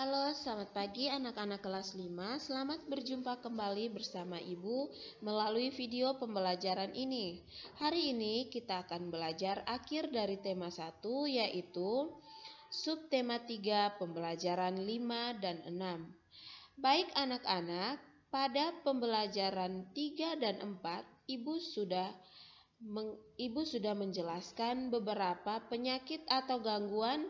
Halo, selamat pagi anak-anak kelas 5. Selamat berjumpa kembali bersama Ibu melalui video pembelajaran ini. Hari ini kita akan belajar akhir dari tema 1, yaitu subtema 3 pembelajaran 5 dan 6. Baik anak-anak, pada pembelajaran 3 dan 4, Ibu sudah menjelaskan beberapa penyakit atau gangguan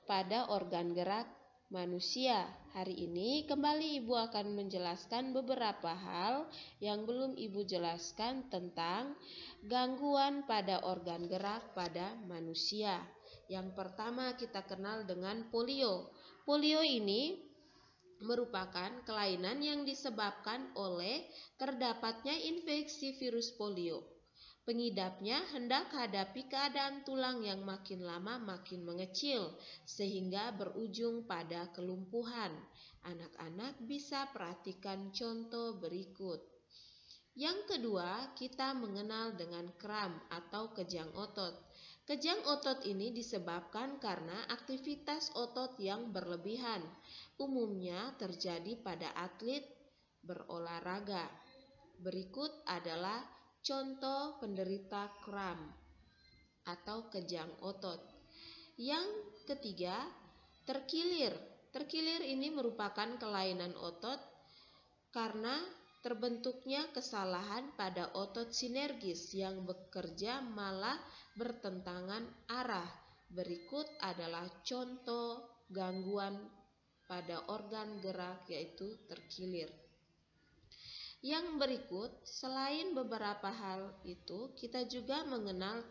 pada organ gerak manusia. Hari ini kembali Ibu akan menjelaskan beberapa hal yang belum Ibu jelaskan tentang gangguan pada organ gerak pada manusia. Yang pertama kita kenal dengan polio. Polio ini merupakan kelainan yang disebabkan oleh terdapatnya infeksi virus polio. Pengidapnya hendak hadapi keadaan tulang yang makin lama makin mengecil sehingga berujung pada kelumpuhan. Anak-anak bisa perhatikan contoh berikut. Yang kedua, kita mengenal dengan kram atau kejang otot. Kejang otot ini disebabkan karena aktivitas otot yang berlebihan. Umumnya terjadi pada atlet berolahraga. Berikut adalah contoh penderita kram atau kejang otot. Yang ketiga, terkilir. Terkilir ini merupakan kelainan otot karena terbentuknya kesalahan pada otot sinergis yang bekerja malah bertentangan arah. Berikut adalah contoh gangguan pada organ gerak yaitu terkilir. Yang berikut, selain beberapa hal itu, kita juga mengenal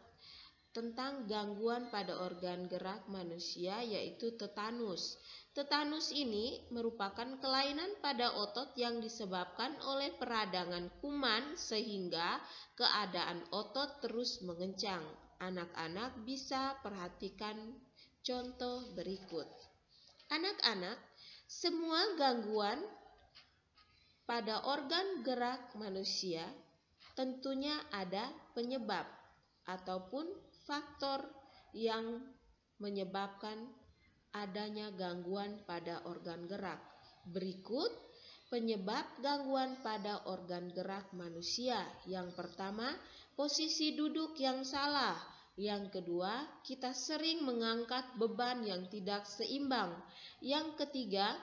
tentang gangguan pada organ gerak manusia yaitu tetanus. Tetanus ini merupakan kelainan pada otot yang disebabkan oleh peradangan kuman sehingga keadaan otot terus mengencang. Anak-anak bisa perhatikan contoh berikut. Anak-anak, semua gangguan pada organ gerak manusia tentunya ada penyebab ataupun faktor yang menyebabkan adanya gangguan pada organ gerak. Berikut penyebab gangguan pada organ gerak manusia. Yang pertama, posisi duduk yang salah. Yang kedua, kita sering mengangkat beban yang tidak seimbang. Yang ketiga,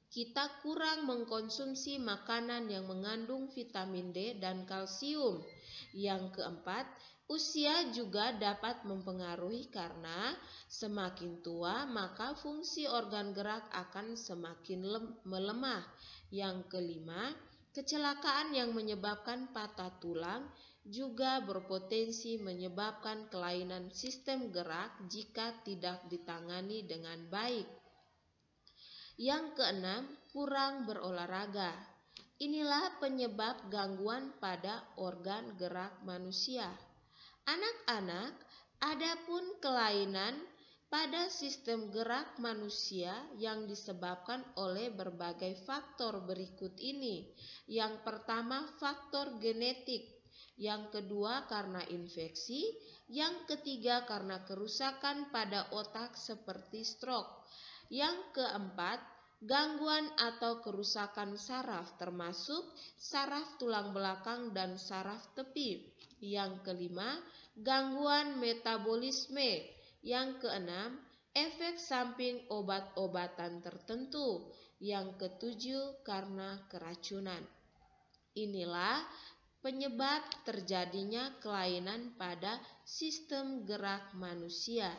kita kurang mengkonsumsi makanan yang mengandung vitamin D dan kalsium. Yang keempat, usia juga dapat mempengaruhi karena semakin tua maka fungsi organ gerak akan semakin melemah. Yang kelima, kecelakaan yang menyebabkan patah tulang juga berpotensi menyebabkan kelainan sistem gerak jika tidak ditangani dengan baik. Yang keenam, kurang berolahraga. Inilah penyebab gangguan pada organ gerak manusia. Anak-anak, adapun kelainan pada sistem gerak manusia yang disebabkan oleh berbagai faktor berikut ini. Yang pertama, faktor genetik. Yang kedua, karena infeksi. Yang ketiga, karena kerusakan pada otak seperti stroke. Yang keempat, gangguan atau kerusakan saraf termasuk saraf tulang belakang dan saraf tepi. Yang kelima, gangguan metabolisme. Yang keenam, efek samping obat-obatan tertentu. Yang ketujuh, karena keracunan. Inilah penyebab terjadinya kelainan pada sistem gerak manusia.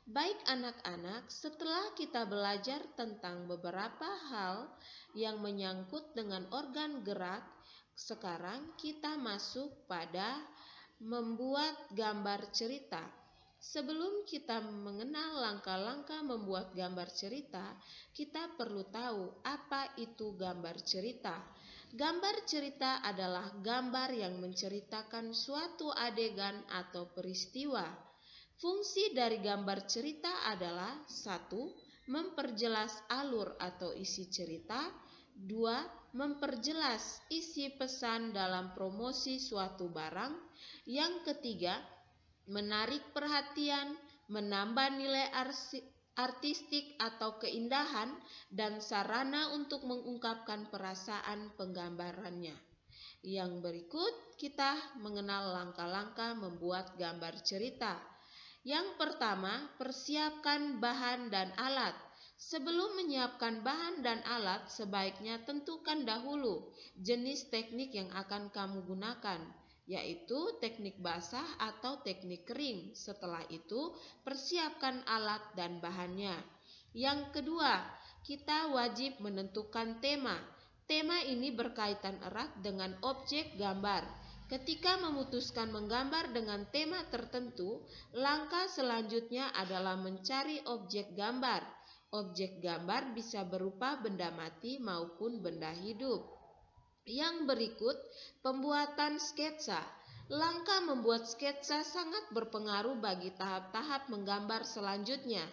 Baik anak-anak, setelah kita belajar tentang beberapa hal yang menyangkut dengan organ gerak, sekarang kita masuk pada membuat gambar cerita. Sebelum kita mengenal langkah-langkah membuat gambar cerita, kita perlu tahu apa itu gambar cerita. Gambar cerita adalah gambar yang menceritakan suatu adegan atau peristiwa. Fungsi dari gambar cerita adalah 1. Memperjelas alur atau isi cerita. 2. Memperjelas isi pesan dalam promosi suatu barang. Yang ketiga, menarik perhatian, menambah nilai artistik atau keindahan, dan sarana untuk mengungkapkan perasaan penggambarannya. Yang berikut kita mengenal langkah-langkah membuat gambar cerita. Yang pertama, persiapkan bahan dan alat. Sebelum menyiapkan bahan dan alat, sebaiknya tentukan dahulu jenis teknik yang akan kamu gunakan, yaitu teknik basah atau teknik kering. Setelah itu, persiapkan alat dan bahannya. Yang kedua, kita wajib menentukan tema. Tema ini berkaitan erat dengan objek gambar. Ketika memutuskan menggambar dengan tema tertentu, langkah selanjutnya adalah mencari objek gambar. Objek gambar bisa berupa benda mati maupun benda hidup. Yang berikut, pembuatan sketsa. Langkah membuat sketsa sangat berpengaruh bagi tahap-tahap menggambar selanjutnya.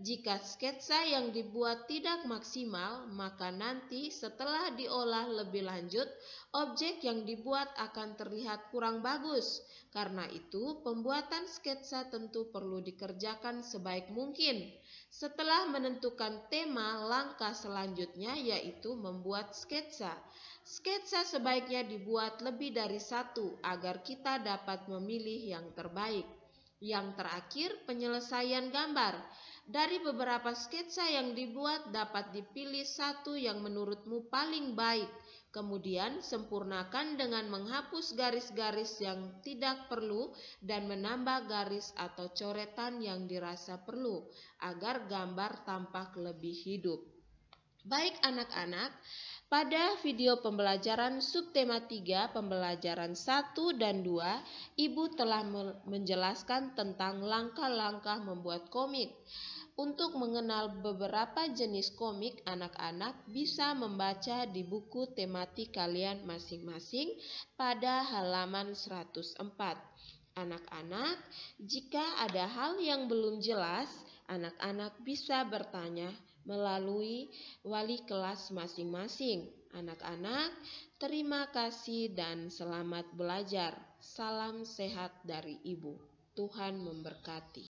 Jika sketsa yang dibuat tidak maksimal, maka nanti setelah diolah lebih lanjut, objek yang dibuat akan terlihat kurang bagus. Karena itu, pembuatan sketsa tentu perlu dikerjakan sebaik mungkin. Setelah menentukan tema, langkah selanjutnya yaitu membuat sketsa. Sketsa sebaiknya dibuat lebih dari satu agar kita dapat memilih yang terbaik. Yang terakhir, penyelesaian gambar. Dari beberapa sketsa yang dibuat dapat dipilih satu yang menurutmu paling baik. Kemudian sempurnakan dengan menghapus garis-garis yang tidak perlu dan menambah garis atau coretan yang dirasa perlu agar gambar tampak lebih hidup. Baik anak-anak, pada video pembelajaran subtema 3, pembelajaran 1 dan 2, Ibu telah menjelaskan tentang langkah-langkah membuat komik. Untuk mengenal beberapa jenis komik, anak-anak bisa membaca di buku tematik kalian masing-masing pada halaman 104. Anak-anak, jika ada hal yang belum jelas, anak-anak bisa bertanya melalui wali kelas masing-masing. Anak-anak, terima kasih dan selamat belajar. Salam sehat dari Ibu. Tuhan memberkati.